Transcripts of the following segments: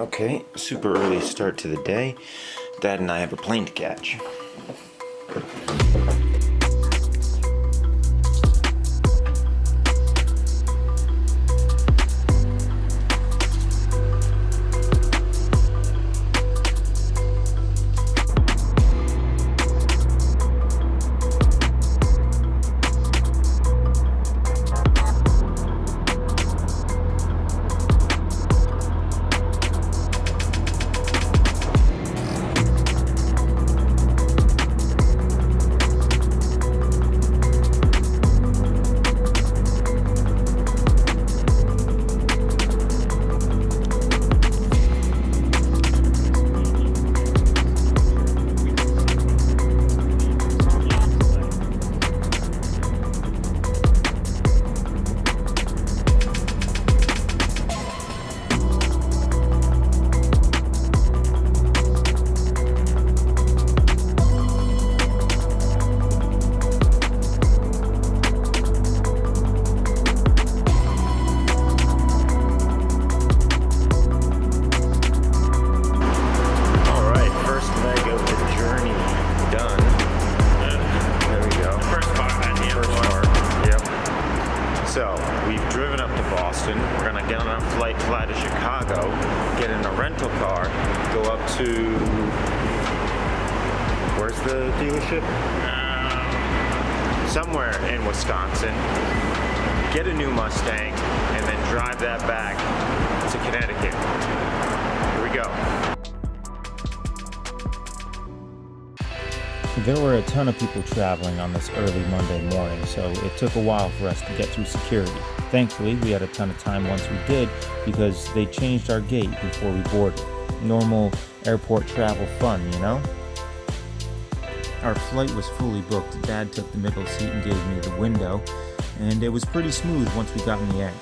Okay, super early start to the day. Dad and I have a plane to catch. So, we've driven up to Boston. We're gonna get on a flight fly to Chicago, get in a rental car, go up to, where's the dealership? Somewhere in Wisconsin, get a new Mustang, and then drive that back to Connecticut. Here we go. There were a ton of people traveling on this early Monday morning, so it took a while for us to get through security. Thankfully, we had a ton of time once we did because they changed our gate before we boarded. Normal airport travel fun, you know? Our flight was fully booked. Dad took the middle seat and gave me the window, and it was pretty smooth once we got in the air.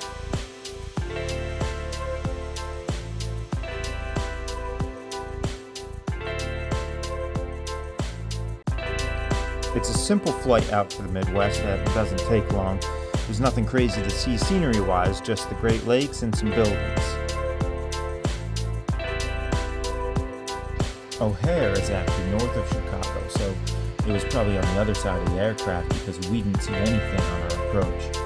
It's a simple flight out to the Midwest that doesn't take long. There's nothing crazy to see scenery-wise, just the Great Lakes and some buildings. O'Hare is actually north of Chicago, so it was probably on the other side of the aircraft because we didn't see anything on our approach.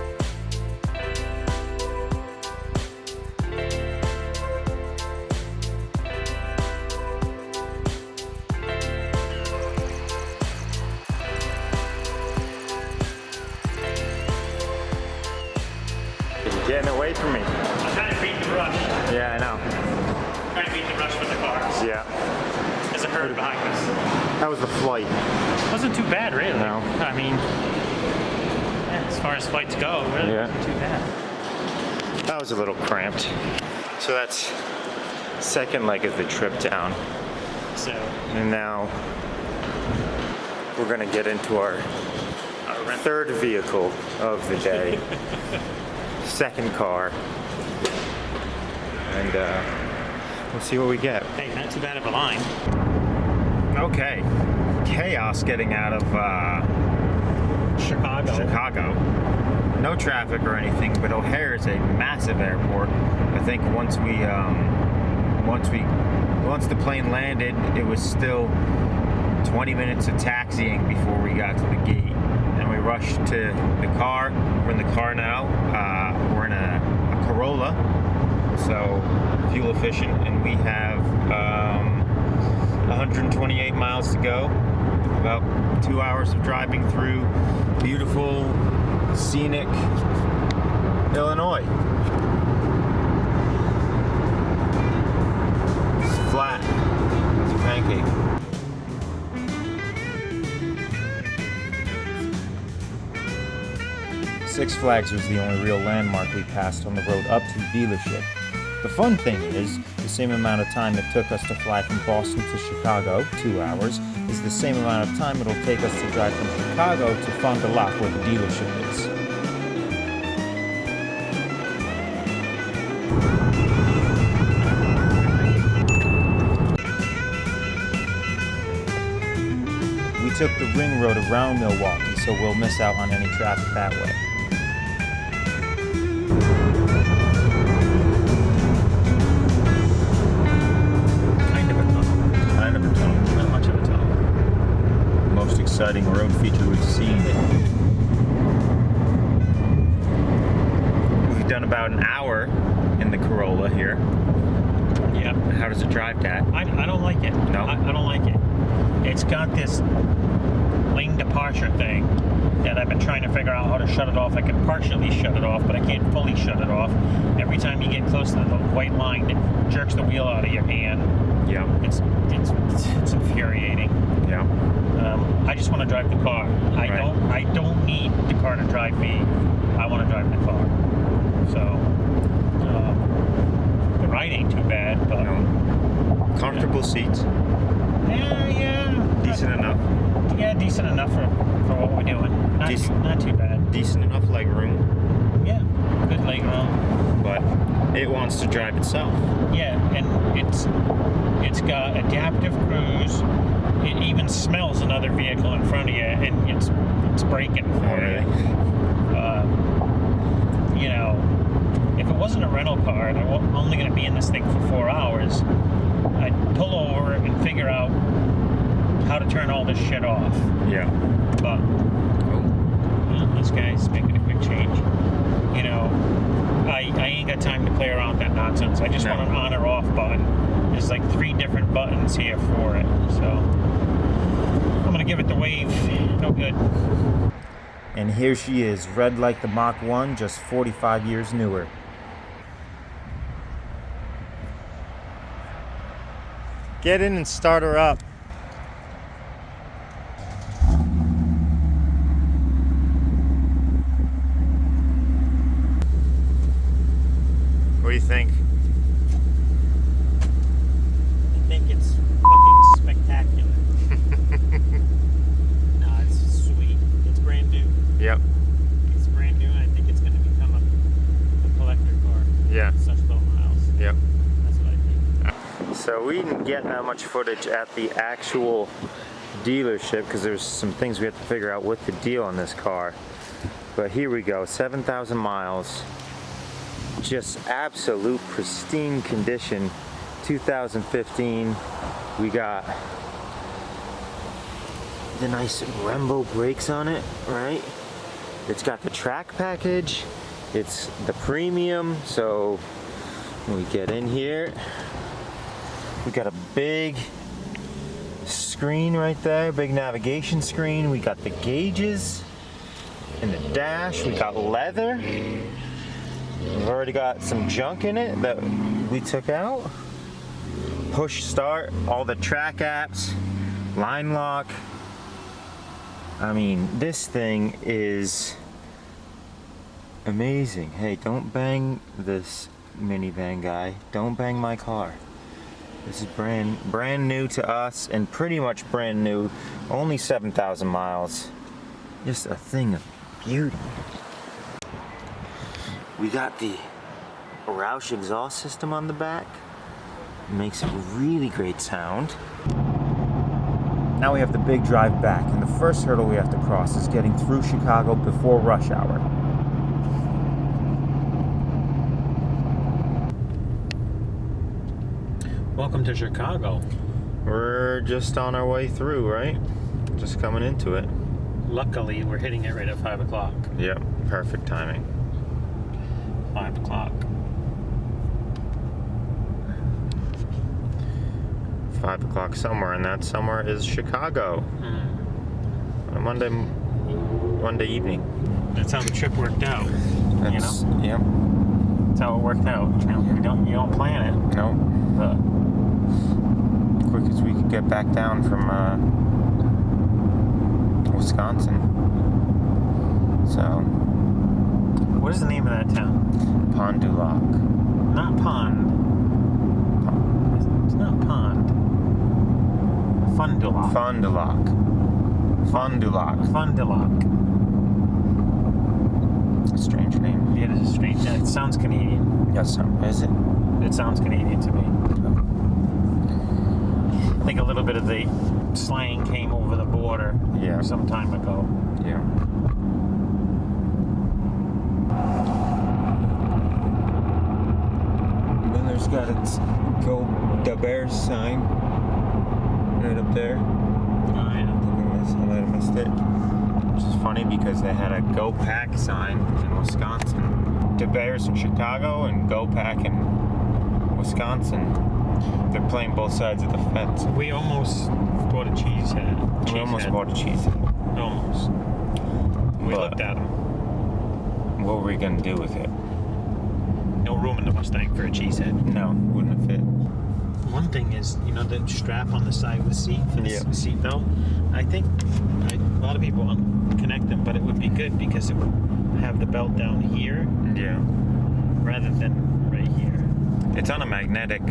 Getting away from me. I'm trying to beat the rush. Yeah, I know. Trying to beat the rush with the cars. Yeah. There's a herd behind us. How was the flight? Wasn't too bad, really. No. I mean, as far as flights go, it really wasn't too bad. That was a little cramped. So that's second leg of the trip down. So. And now we're gonna get into our third vehicle of the day. Second car. And we'll see what we get. Hey, not too bad of a line. Okay. Chaos getting out of Chicago. No traffic or anything, but O'Hare is a massive airport. I think once the plane landed, it was still 20 minutes of taxiing before we got to the gate. And we rushed to the car. We're in the car now. We're in a Corolla, so fuel efficient, and we have 128 miles to go. About 2 hours of driving through beautiful, scenic Illinois. It's flat. It's a pancake. Six Flags was the only real landmark we passed on the road up to the dealership. The fun thing is, the same amount of time it took us to fly from Boston to Chicago, 2 hours, is the same amount of time it'll take us to drive from Chicago to Fond du Lac, where the dealership is. We took the ring road around Milwaukee, so we'll miss out on any traffic that way. about an hour in the Corolla here. Yeah. How does it drive, Dad? I don't like it. No? I don't like it. It's got this lane departure thing that I've been trying to figure out how to shut it off. I can partially shut it off, but I can't fully shut it off. Every time you get close to the white line, it jerks the wheel out of your hand. Yeah. It's infuriating. Yeah. I just want to drive the car. I don't need the car to drive me. I want to drive the car. So the ride ain't too bad, but comfortable seats. Yeah. Decent enough. Yeah, decent enough for what we're doing. Not too bad. Decent enough leg room. Yeah, good leg room. But it wants to drive itself. Yeah, and it's got adaptive cruise. It even smells another vehicle in front of you, and it's braking for you. You know, if it wasn't a rental car and I'm only going to be in this thing for 4 hours, I'd pull over and figure out how to turn all this shit off. Yeah. But this guy's making a quick change. You know, I ain't got time to play around with that nonsense. I just want an on or off button. There's like 3 different buttons here for it. So I'm gonna give it the wave. No good. And here she is, red like the Mach 1, just 45 years newer. Get in and start her up. What do you think? I think it's fucking spectacular. No, it's sweet. It's brand new. Yep. It's brand new, and I think it's going to become a collector car. Yeah. Such low miles. Yep. That's what I think. So we didn't get that much footage at the actual dealership because there's some things we have to figure out with the deal on this car. But here we go, 7,000 miles. Just absolute pristine condition. 2015. We got the nice Brembo brakes on it, right? It's got the track package. It's the premium. So when we get in here, we got a big screen right there, big navigation screen. We got the gauges in the dash. We got leather. We've already got some junk in it that we took out. Push start, all the track apps, line lock. I mean, this thing is amazing. Hey, don't bang this minivan guy. Don't bang my car. This is brand new to us and pretty much brand new. Only 7,000 miles. Just a thing of beauty. We got the Roush exhaust system on the back. It makes a really great sound. Now we have the big drive back, and the first hurdle we have to cross is getting through Chicago before rush hour. Welcome to Chicago. We're just on our way through, right? Just coming into it. Luckily, we're hitting it right at 5 o'clock. Yep, perfect timing. 5 o'clock. 5 o'clock somewhere, and that somewhere is Chicago. On a Monday evening. That's how the trip worked out. That's, you know? Yep. That's how it worked out. You know, you don't plan it. No. But Quick as we could get back down from Wisconsin. So. what is the name of that town? Pond du Lac. Not Pond. It's not Pond. Fond du Lac. Fond du Lac. Fond du Lac. Fond du Lac. A strange name. It is strange. It sounds Canadian. Yes, is it? It sounds Canadian to me. I think a little bit of the slang came over the border some time ago. Yeah. Then there's got its Go the Bears sign right up there. Oh, I might have missed it. Which is funny because they had a Go Pack sign in Wisconsin. to Bears in Chicago and GoPack in Wisconsin. They're playing both sides of the fence. We almost bought a cheese head. We almost bought a cheese head. Almost. We But looked at them. what were we going to do with it? No room in the Mustang for a cheese head. No, wouldn't have fit. One thing is, you know, the strap on the side of the seat for the seat belt. I think a lot of people connect them, but it would be good because it would have the belt down here Yeah. rather than right here. It's on a magnetic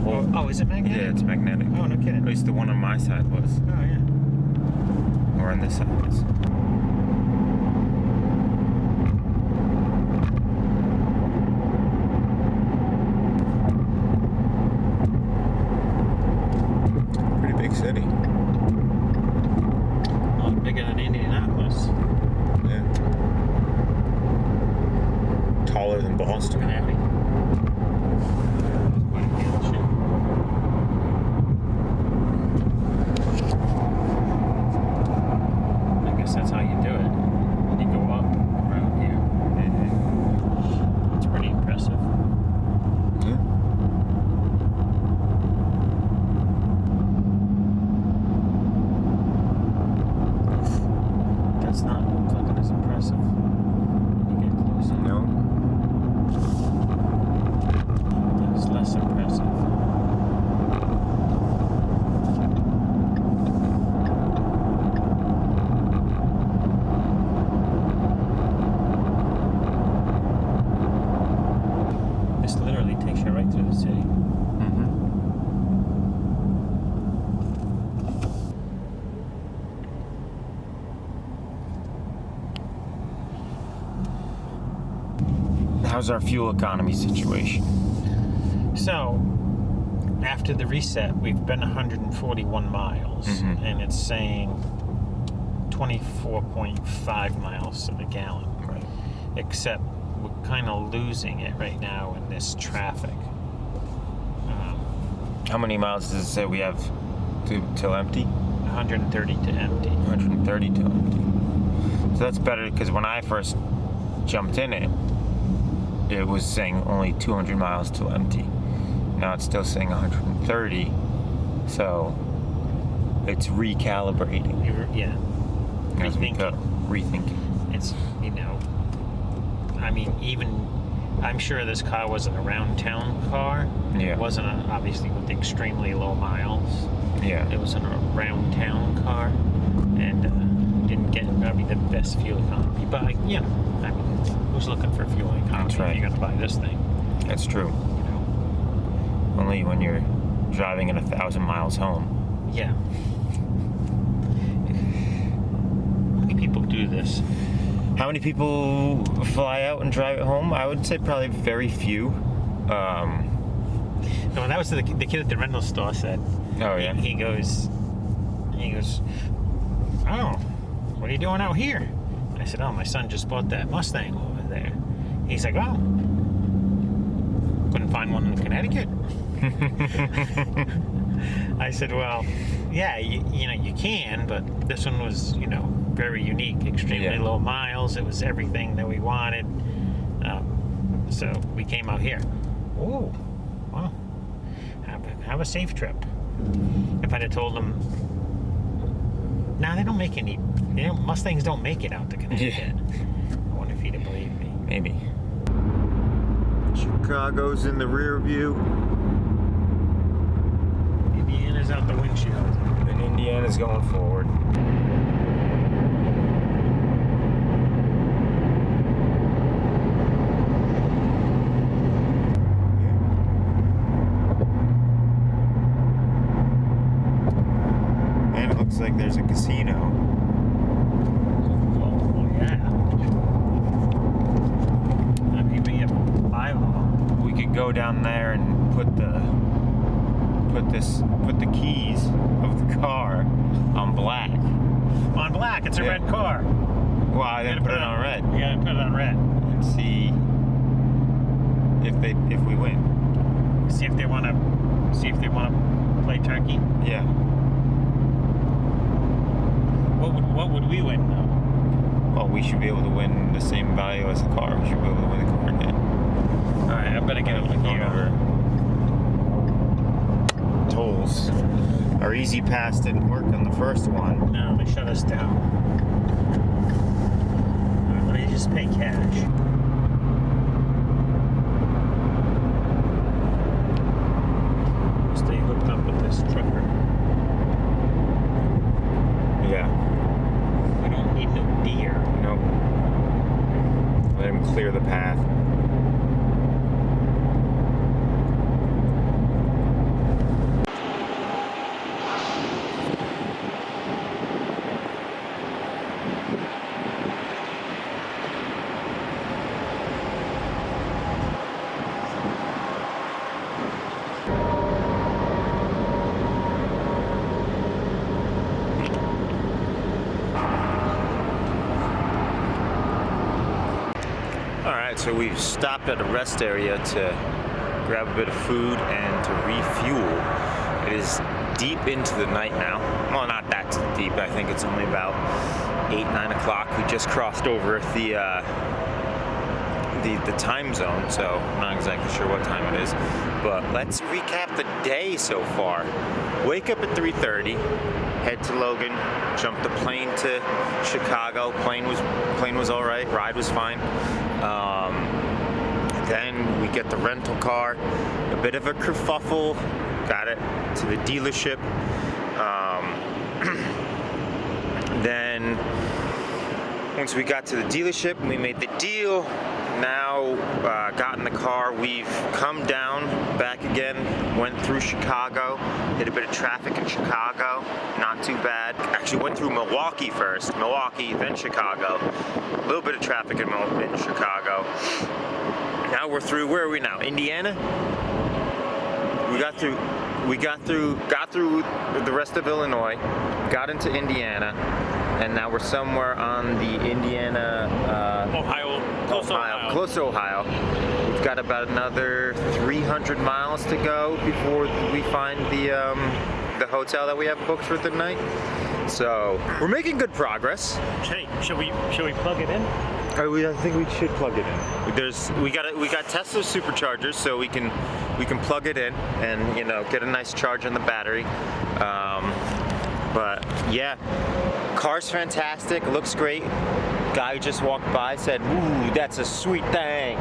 hole. Oh, is it magnetic? Yeah, it's magnetic. Oh, no kidding. At least the one on my side was. Oh, yeah. Or on this side was. Pretty big city. A lot bigger than Indianapolis. Yeah. Taller than Boston. Happy. I guess that's how you do it. You go up around here. Mm-hmm. It's pretty impressive. Yeah. That's not looking as impressive when you get closer. No. That's less impressive. This literally takes you right through the city. Mm-hmm. How's our fuel economy situation? So, after the reset, we've been 141 miles, Mhm. and it's saying 24.5 miles to the gallon. Right. Except we're kind of losing it right now in this traffic. How many miles does it say we have till empty? 130 to empty. 130 till empty. So that's better because when I first jumped in it, it was saying only 200 miles till empty. Now it's still saying 130. So it's recalibrating. Yeah. As we go. Rethinking. Rethinking. It's, you know, I mean, even, I'm sure this car wasn't a round town car. Yeah. It wasn't, obviously, with the extremely low miles. Yeah. It was a round town car, and didn't get probably the best fuel economy. But, I mean, who's looking for fuel economy? That's right. If you're going to buy this thing, That's true. you know? Only when you're driving at 1,000 miles home. Yeah. How many people do this? How many people fly out and drive it home? I would say probably very few. No, that was the kid at the rental store said. Oh yeah. He goes, oh, what are you doing out here? I said, oh, my son just bought that Mustang over there. He's like, oh, couldn't find one in Connecticut. I said, well, yeah, you know, you can, but this one was, you know, very unique, extremely low miles. It was everything that we wanted. So we came out here. Oh, well, have a safe trip. If I'd have told them, nah, they don't make any, Mustangs don't make it out to Connecticut. Yeah. I wonder if he'd have believed me. Maybe. Chicago's in the rear view. Indiana's out the windshield. And Indiana's going forward. And it looks like there's a casino. Oh, yeah. I mean, we have 5 of them. We could go down there and put the keys of the car on black. On black, it's a red car. Well, I didn't put it on red. You gotta put it on red. And see if we win. See if they wanna play turkey. Yeah. What would we win though? well, we should be able to win the same value as the car. We should be able to win the car again. All right, I better get over here. Tolls. Our easy pass didn't work on the first one. No, they shut us down. All right, let me just pay cash. Stay hooked up with this trucker. Yeah. We don't need no deer. Nope. Let him clear the path. So we've stopped at a rest area to grab a bit of food and to refuel. It is deep into the night now. Well, not that deep. I think it's only about 8, 9 o'clock. We just crossed over the time zone, so I'm not exactly sure what time it is. But let's recap the day so far. Wake up at 3:30. Head to Logan, jump the plane to Chicago. Plane was all right. Ride was fine. Then we get the rental car. A bit of a kerfuffle. Got it to the dealership. Then once we got to the dealership, we made the deal. Now got in the car. We've come down, back again, went through Chicago, hit a bit of traffic in Chicago, not too bad. Actually went through Milwaukee first, Milwaukee, then Chicago. A little bit of traffic in Chicago. Now we're through, where are we now? Indiana? Got through the rest of Illinois, got into Indiana, and now we're somewhere on the Indiana, Ohio, close to Ohio. We've got about another 300 miles to go before we find the hotel that we have booked for the night. So we're making good progress. Hey, should we plug it in? I think we should plug it in. We got Tesla superchargers, so we can plug it in and get a nice charge on the battery. But yeah, car's fantastic, looks great. Guy just walked by, said, "Ooh, that's a sweet thing."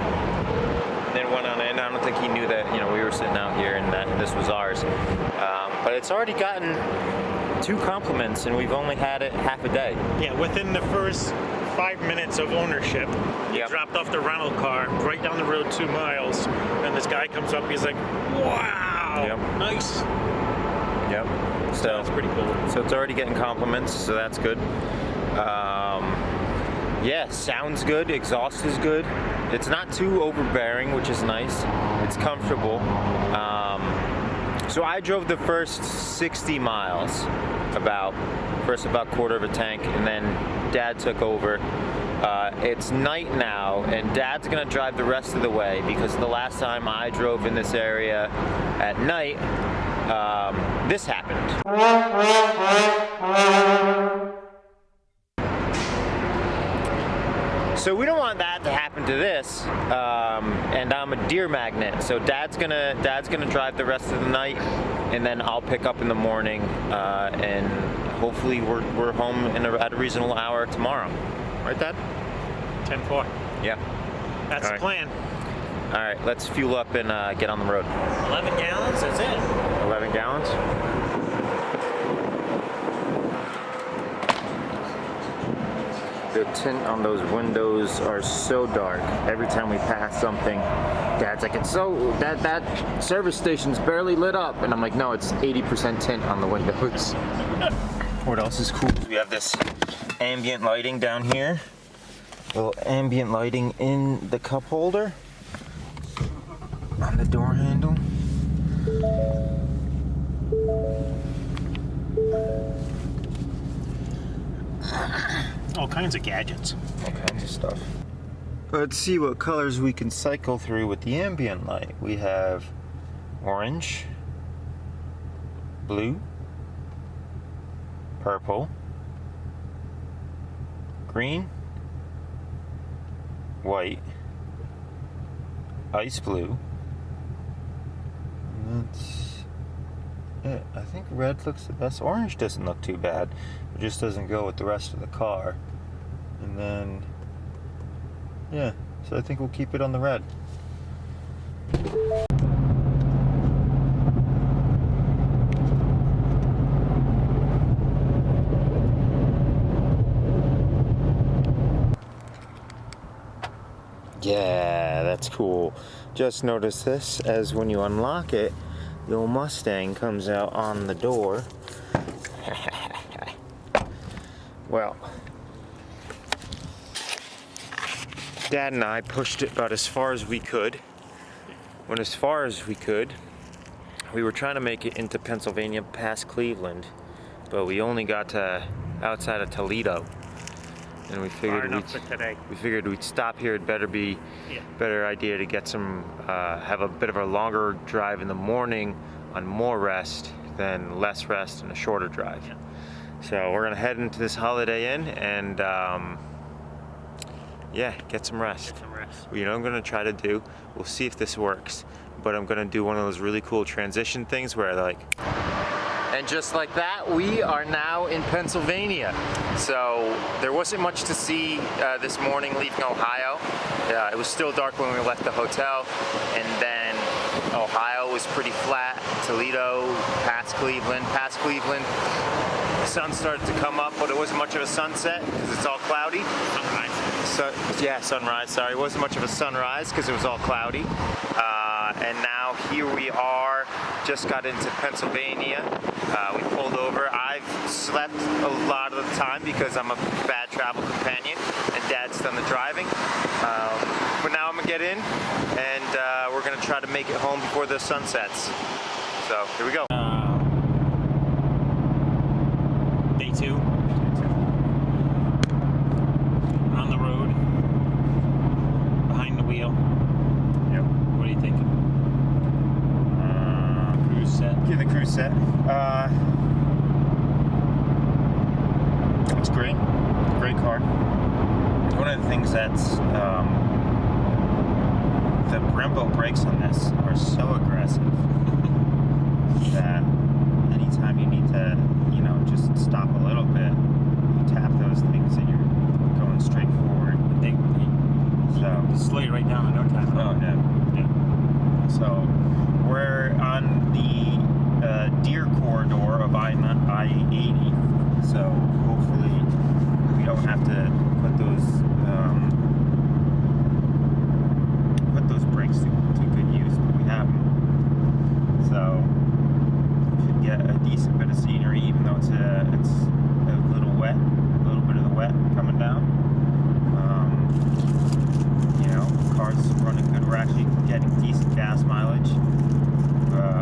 Then went on in. I don't think he knew that we were sitting out here and that this was ours. But it's already gotten 2 compliments, and we've only had it half a day. Yeah, within the first 5 minutes of ownership, he dropped off the rental car right down the road 2 miles, and this guy comes up. He's like, "Wow, nice." Yep. So that's pretty cool. So it's already getting compliments, so that's good. Yeah, sounds good. Exhaust is good. It's not too overbearing, which is nice. It's comfortable. So I drove the first 60 miles, about quarter of a tank, and then Dad took over. It's night now, and Dad's gonna drive the rest of the way because the last time I drove in this area at night, this happened. So we don't want that to happen to this, and I'm a deer magnet. So Dad's gonna drive the rest of the night, and then I'll pick up in the morning, and hopefully we're home at a reasonable hour tomorrow. Right, Dad? 10-4. Yeah. That's the plan. All right, let's fuel up and get on the road. 11 gallons, that's it. 11 gallons? The tint on those windows are so dark. Every time we pass something, Dad's like, "It's so that service station's barely lit up," and I'm like, "No, it's 80% tint on the windows." What else is cool? We have this ambient lighting down here. Little ambient lighting in the cup holder on the door handle. All kinds of gadgets. All kinds of stuff. Let's see what colors we can cycle through with the ambient light. We have orange, blue, purple, green, white, ice blue. And that's it. I think red looks the best. Orange doesn't look too bad. It just doesn't go with the rest of the car. And then, yeah, so I think we'll keep it on the red. Yeah, that's cool. Just notice this, as when you unlock it, the old Mustang comes out on the door. Well, Dad and I pushed it about as far as we could. Went as far as we could. We were trying to make it into Pennsylvania past Cleveland, but we only got to outside of Toledo. And we figured we'd stop here. It'd better be better idea to get some have a bit of a longer drive in the morning on more rest than less rest and a shorter drive. Yeah. So we're gonna head into this Holiday Inn and get some rest. You know what I'm gonna try to do? We'll see if this works. But I'm gonna do one of those really cool transition things where I like. And just like that, we are now in Pennsylvania. So there wasn't much to see this morning leaving Ohio. It was still dark when we left the hotel. And then Ohio was pretty flat. Toledo, past Cleveland. The sun started to come up, but it wasn't much of a sunset because it's all cloudy. Sunrise, sorry. It wasn't much of a sunrise because it was all cloudy. And now here we are, just got into Pennsylvania. We pulled over. I've slept a lot of the time because I'm a bad travel companion and Dad's done the driving. But now I'm gonna get in and we're gonna try to make it home before the sun sets. So here we go. Day 2. On the road. Behind the wheel. Yep. What are you thinking? Cruise set. Give the cruise set. It's great. Great car. One of the things that's the Brembo brakes on this are so aggressive that anytime you need to, just stop a little bit, you tap those things and you're going straight forward. So slow you right down in no time. Oh yeah. So we're on the Deer corridor of I-80. So hopefully we don't have to put those brakes to good use, but we have them. So we should get a decent bit of scenery, even though it's a little wet, a little bit of the wet coming down. Car's running good. We're actually getting decent gas mileage.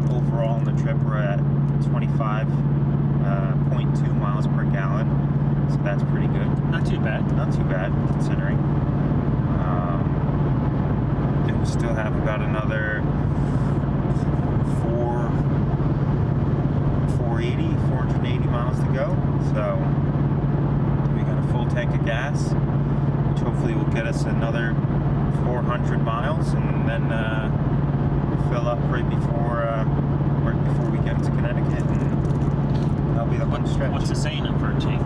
Overall on the trip, we're at 25.2 miles per gallon, so that's pretty good. Not too bad considering. And we still have about another 480 miles to go. So we got a full tank of gas, which hopefully will get us another 400 miles, and then fill up right before we get into Connecticut, and that'll be the home stretch. What's it saying for a tank?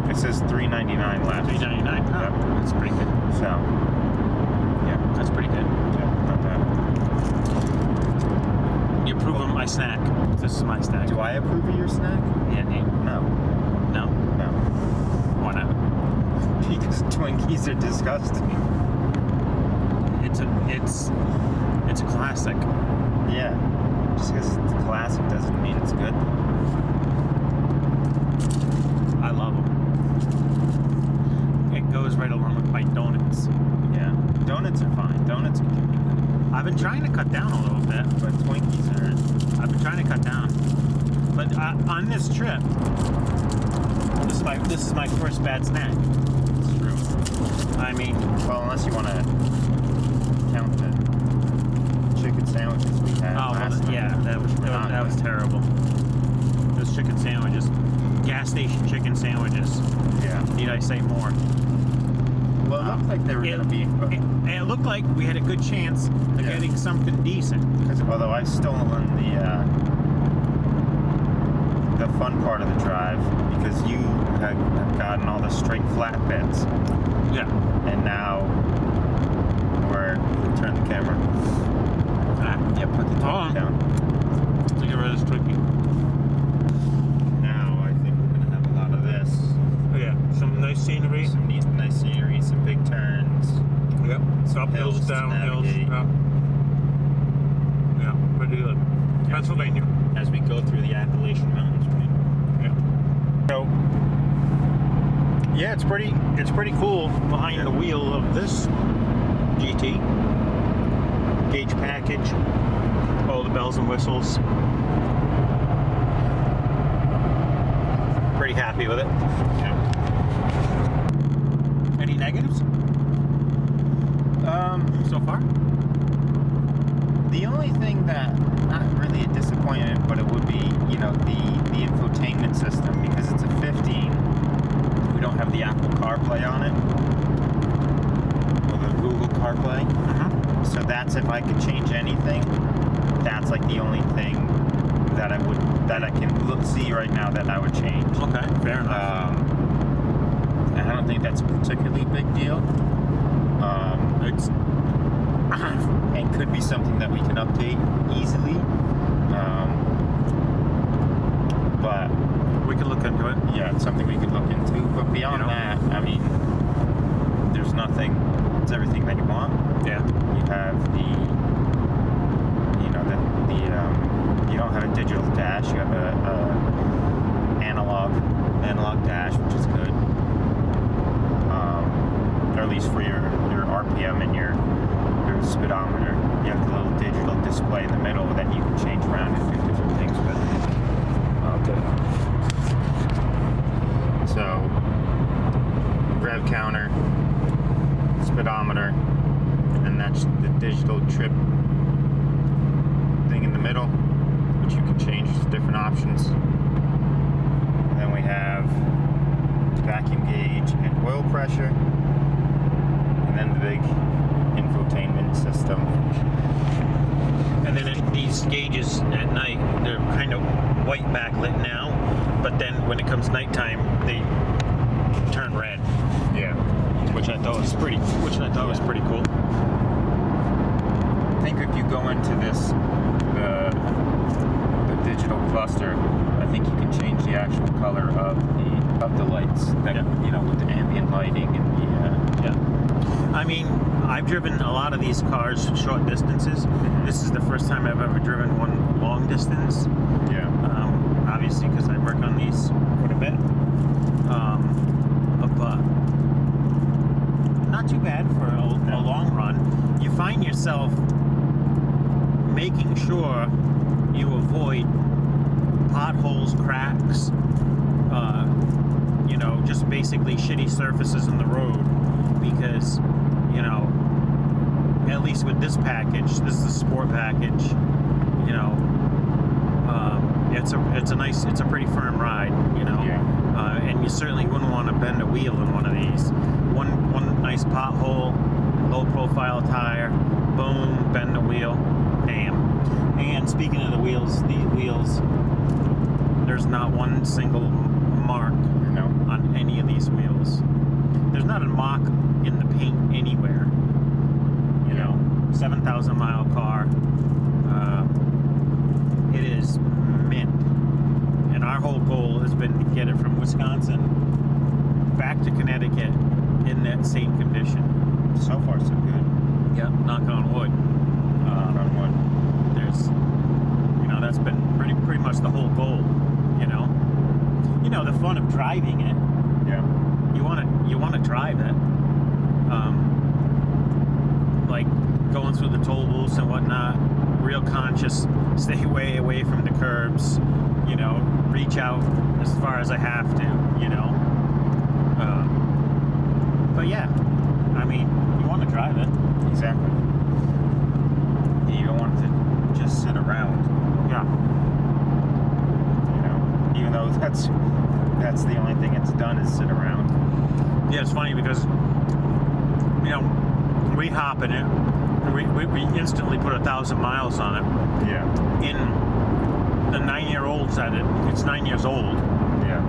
It says $3.99 left. $3.99. Oh, yep. That's pretty good. So, yeah, that's pretty good. Yeah, not bad. You approve of my snack. This is my snack. Do I approve of your snack? Yeah, Nate. No. No? No. Why not? Because Twinkies are disgusting. It's a classic. Yeah. Just because it's a classic doesn't mean it's good. I love them. It goes right along with my donuts. Yeah. Donuts are fine. Donuts can be good. I've been trying to cut down a little bit, but Twinkies are. I've been trying to cut down. But on this trip, this is my first bad snack. It's true. I mean, well, unless you want to count the chicken sandwiches we had last night. Yeah, that was terrible. Those chicken sandwiches, gas station chicken sandwiches. Yeah. Need I say more? Well, looked like they were going to be. It looked like we had a good chance of getting something decent. Because although I've stolen the fun part of the drive, because you have gotten all the straight flatbeds. Yeah. And now turn the camera. Yeah, put the top down. To get rid of this tricky. Now I think we're gonna have a lot of this. Yeah, some nice scenery. Some nice scenery, some big turns. Yep. Up hills, down hills. Yeah, pretty good. Pennsylvania. As we go through the Appalachian Mountains, right? Yeah. So yeah, it's pretty cool behind the wheel of this GT. Gauge package, all the bells and whistles. Pretty happy with it. Yeah. Any negatives? So far? The only thing that, not really a disappointment, but it would be, the infotainment system, because it's a 15. We don't have the Apple CarPlay on it, or the Google CarPlay. So that's, if I could change anything, that's like the only thing that I can see right now that I would change. Okay, fair enough. And I don't think that's a particularly big deal. It could be something that we can update easily. But we could look into it. Yeah, it's something we could look into. But beyond that, I mean, there's nothing. It's everything that you want. Yeah. You have you don't have a digital dash. You have a analog dash, which is good. Or at least for your RPM and your speedometer. You have the little digital display in the middle that you can change around and do different things with. Okay. So, rev counter, speedometer, and that's the digital trip thing in the middle, which you can change to different options. And then we have vacuum gauge and oil pressure, and then the big infotainment system. And then these gauges at night, they're kind of white backlit now, but then when it comes nighttime, they turn red. Yeah. Which I thought was pretty cool. I think if you go into the digital cluster, I think you can change the actual color of the lights. That, with the ambient lighting and yeah. I mean, I've driven a lot of these cars short distances. This is the first time I've ever driven one long distance. Yeah. Obviously, because I work on these quite a bit. But not too bad for a long run. You find yourself making sure you avoid potholes, cracks, just basically shitty surfaces in the road, because at least with this package, this is a sport package, it's a pretty firm ride, and you certainly wouldn't want to bend a wheel in one of these. One nice pothole, low profile tire, boom, bend the wheel, bam. And speaking of the wheels, these wheels, there's not one single mark on any of these wheels. There's not a mark in the paint anywhere. 7,000 mile car. It is mint. And our whole goal has been to get it from Wisconsin back to Connecticut in that same condition. So far, so good. Yep, knock on wood. Knock on wood. There's, that's been pretty much the whole goal. The fun of driving it. Yeah. You want to drive it. Like going through the toll booths and whatnot. Real conscious. Stay way away from the curbs. Reach out as far as I have to. But yeah, I mean, you want to drive it. Exactly. You don't want to just sit around. Yeah. Even though that's the only thing it's done is sit around. Yeah, it's funny because you know, we hop in it. We instantly put 1,000 miles on it. Yeah. In the 9-year-olds at it, it's 9 years old. Yeah.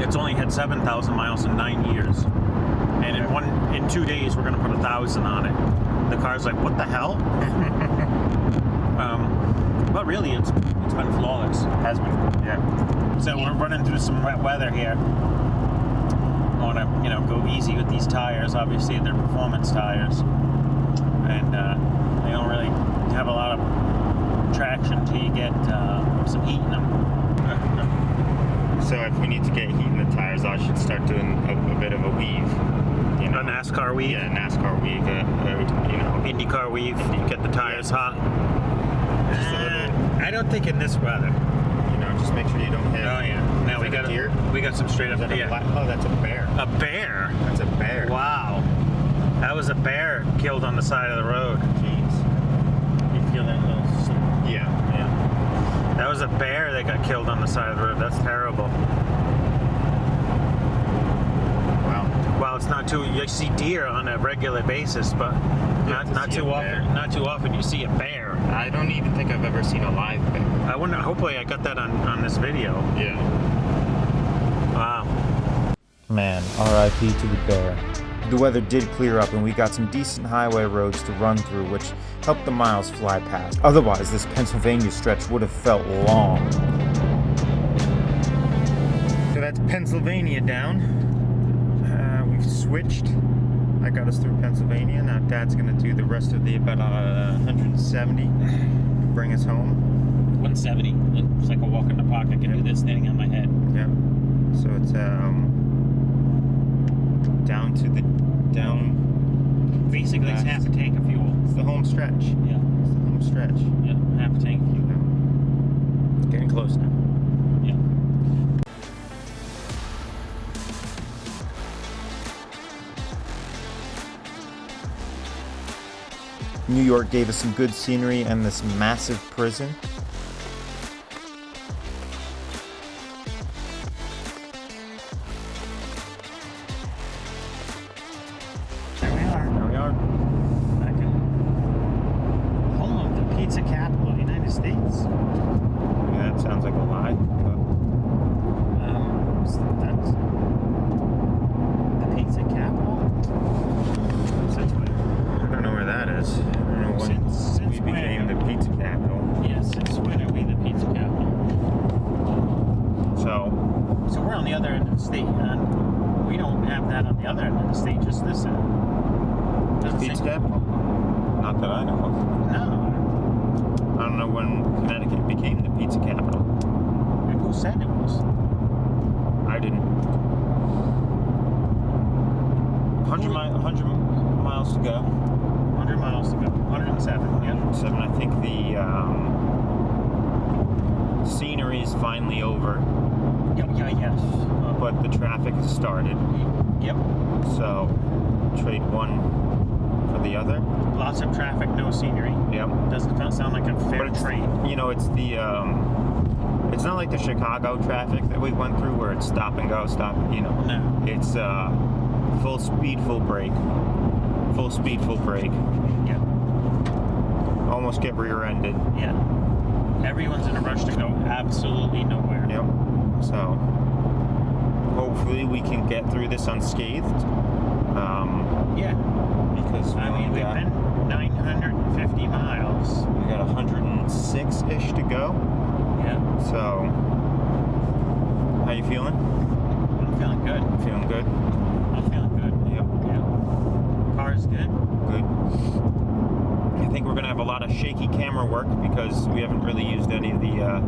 It's only had 7,000 miles in 9 years. And in 2 days, we're going to put 1,000 on it. The car's like, what the hell? But really, it's been flawless. Has been. Yeah. So we're running through some wet weather here. I want to, go easy with these tires. Obviously, they're performance tires, and they don't really have a lot of traction till you get some heat in them. So if we need to get heat in the tires, I should start doing a bit of a weave. A NASCAR weave? Yeah, NASCAR weave. IndyCar weave. Get the tires hot. Just a little. I don't think in this weather. Just make sure you don't hit. Oh yeah. Now we got deer. We got some straight up deer. Oh, that's a bear. A bear. That's a bear. Wow. That was a bear killed on the side of the road. Jeez. You feel that little? Yeah. That was a bear that got killed on the side of the road. That's terrible. Wow. Well, it's not too. You see deer on a regular basis, but not too often. Not too often you see a bear. I don't even think I've ever seen a live bear. I wonder. Hopefully, I got that on this video. Yeah. Wow. Man, RIP to the bear. The weather did clear up and we got some decent highway roads to run through, which helped the miles fly past. Otherwise, this Pennsylvania stretch would have felt long. So that's Pennsylvania down. We've switched. I got us through Pennsylvania. Now Dad's gonna do the rest of the about 170. Bring us home. 170. Looks like a walk in the park. I can do this standing on my head. Yeah. So it's down. Basically, it's half a tank of fuel. It's the home stretch. Yeah. It's the home stretch. Yeah. Half a tank of fuel. It's getting close now. Yeah. New York gave us some good scenery and this massive prison. There we are. There we are. Back in home of the pizza capital of the United States. Yeah, that sounds like a lie. But That's the pizza capital. Since when? I don't know where that is. I don't know when Since we became the pizza capital. Yeah, since when are we the pizza capital? So So we're on the other end of the state, and we don't have that on the other end of the state, just this end. Doesn't pizza seem- capital? Not that I know of. No. I don't know when Connecticut became the pizza capital. And who said it was? I didn't. 100 miles to go. 100 miles to go. 107, yeah. 7. I think the scenery is finally over, Yes. but the traffic has started. Yep. So trade one for the other. Lots of traffic, no scenery. Yep. Doesn't sound like a fair But it's, trade. it's the it's not like the Chicago traffic that we went through where it's stop and go, stop. No. It's full speed, full brake. Full speed, full brake. Yeah. Almost get rear-ended. Yeah. Everyone's in a rush to go absolutely nowhere. Yep. So hopefully we can get through this unscathed. Yeah. Because I mean, we've been 950 miles. we got 106-ish to go. Yeah. So how you feeling? I'm feeling good. Feeling good? I'm feeling good. Yep. Yeah. Car's good. Good. I think we're gonna have a lot of shaky camera work because we haven't really used any of the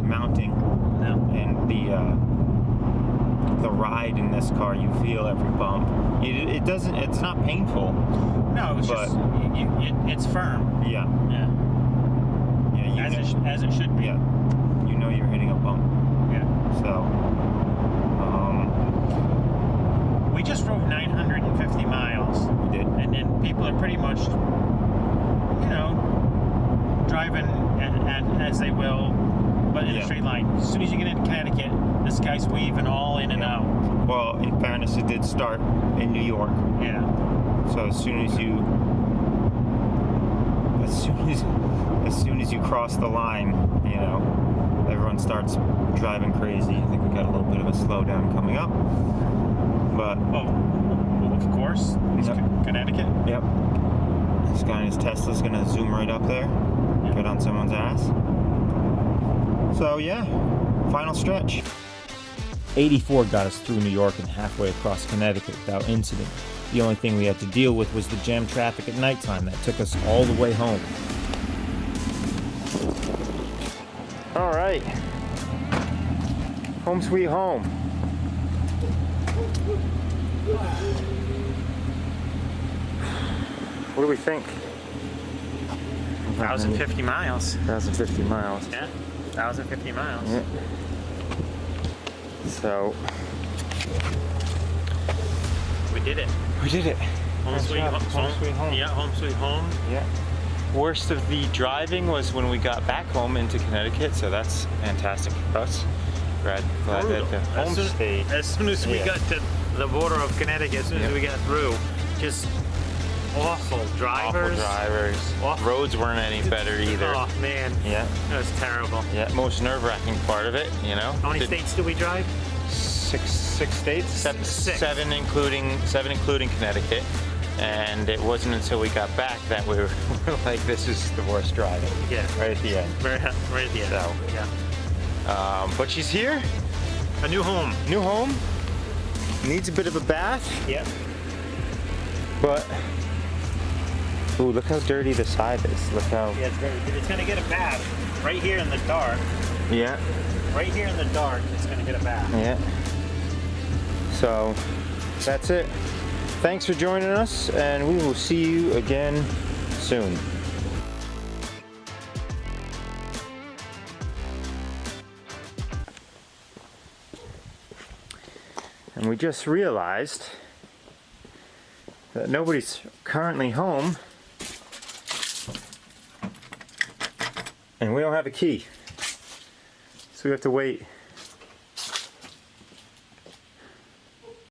mounting No. and the ride in this car. You feel every bump. It doesn't. It's not painful. No, it's But- just it's firm. Yeah. Yeah. Yeah. As it should be. Yeah. You know you're hitting a bump. Yeah. So. We just drove 950 miles, We did. and then people are pretty much, driving as they will, but in a Yeah. straight line. As soon as you get into Connecticut, this guy's weaving all in and out. Well, in fairness, it did start in New York. Yeah. So as soon as you cross the line, you know, everyone starts driving crazy. I think we got a little bit of a slowdown coming up. But of course, it's Connecticut. Yep. This guy in his Tesla's gonna zoom right up there, get on someone's ass. So yeah, final stretch. 84 got us through New York and halfway across Connecticut without incident. The only thing we had to deal with was the jam traffic at nighttime that took us all the way home. All right, home sweet home. What do we think? 1,050 miles. 1,050 miles. Yeah, 1,050 miles. Yeah. So we did it. we did it. Home sweet home. Home sweet home. Yeah, home sweet home. Yeah. Worst of the driving was when we got back home into Connecticut, so that's fantastic for us. Glad that the home stayed. As soon as we got to the border of Connecticut, as soon as we got through, just awful drivers. Awful drivers. Awful. Roads weren't any better either. Oh man. Yeah. That was terrible. Yeah. Most nerve-wracking part of it, you know. How many states did we drive? Six states. Six. Seven including Connecticut. And it wasn't until we got back that we were like, this is the worst driving. Yeah. Right at the end. Right at the end. So. Yeah. But she's here. A new home. New home. Needs a bit of a bath. Yeah. But, ooh, look how dirty the side is. Look how. Yeah, it's gonna get a bath right here in the dark. Yeah. Right here in the dark, it's gonna get a bath. Yeah. So, that's it. Thanks for joining us, and we will see you again soon. And we just realized that nobody's currently home, and we don't have a key. So we have to wait